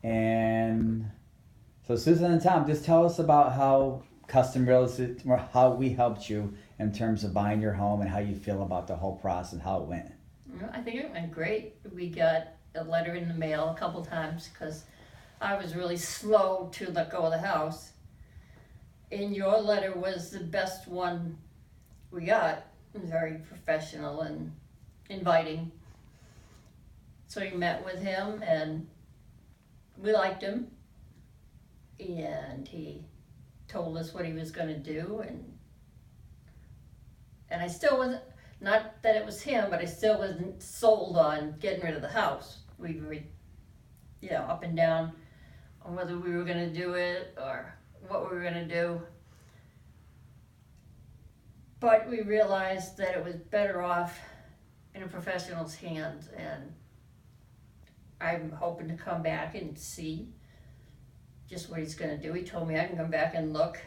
And so Susan and Tom, just tell us about how custom real estate, or how we helped you in terms of buying your home and how you feel about the whole process and how it went. Well, I think it went great. We got a letter in the mail a couple times because I was really slow to let go of the house. And your letter was the best one we got. It was very professional and inviting. So we met with him and we liked him. And he told us what he was going to do. And I still wasn't, not that it was him, but I still wasn't sold on getting rid of the house. We were, up and down on whether we were going to do it or what we were going to do. But we realized that it was better off in a professional's hands, and I'm hoping to come back and see just what he's going to do. He told me I can come back and look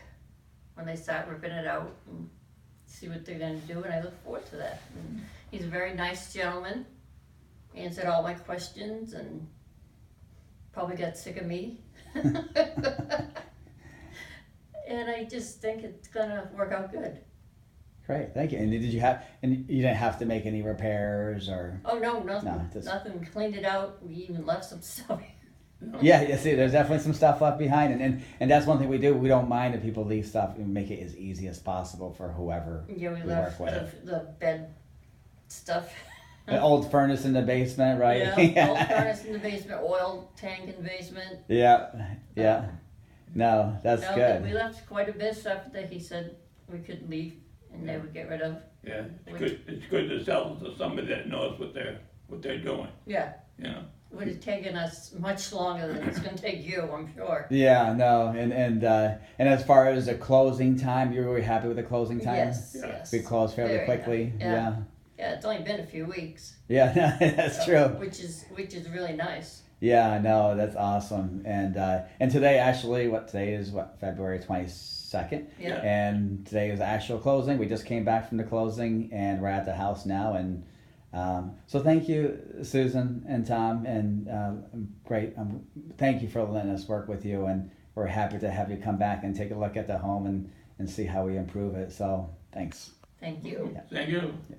when they start ripping it out and see what they're going to do, and I look forward to that. And he's a very nice gentleman, answered all my questions, and probably got sick of me. And I just think it's going to work out good. Great, thank you. And you didn't have to make any repairs or? Oh, no, nothing. No, just... Nothing. Cleaned it out. We even left some stuff. Yeah, see, there's definitely some stuff left behind, and that's one thing we do. We don't mind if people leave stuff and make it as easy as possible for whoever we work left with. the bed stuff. An old furnace in the basement, right? Yeah, old furnace in the basement, oil tank in the basement. Yeah. No, that's good. We left quite a bit of stuff that he said we could leave and they would get rid of. Yeah, it's good to sell to somebody that knows what they're doing. Yeah. You know. It would have taken us much longer than it's going to take you, I'm sure. Yeah, no, and as far as the closing time, you're really happy with the closing time? Yes. We closed fairly quickly. Yeah, it's only been a few weeks. Yeah, that's true. Which is really nice. Yeah, no, that's awesome. And today actually, today is February 22nd. Yeah. And today is the actual closing. We just came back from the closing, and we're at the house now. And so thank you, Susan and Tom, and great. Thank you for letting us work with you, and we're happy to have you come back and take a look at the home and see how we improve it. So thanks. Thank you. Yeah. Thank you. Yeah.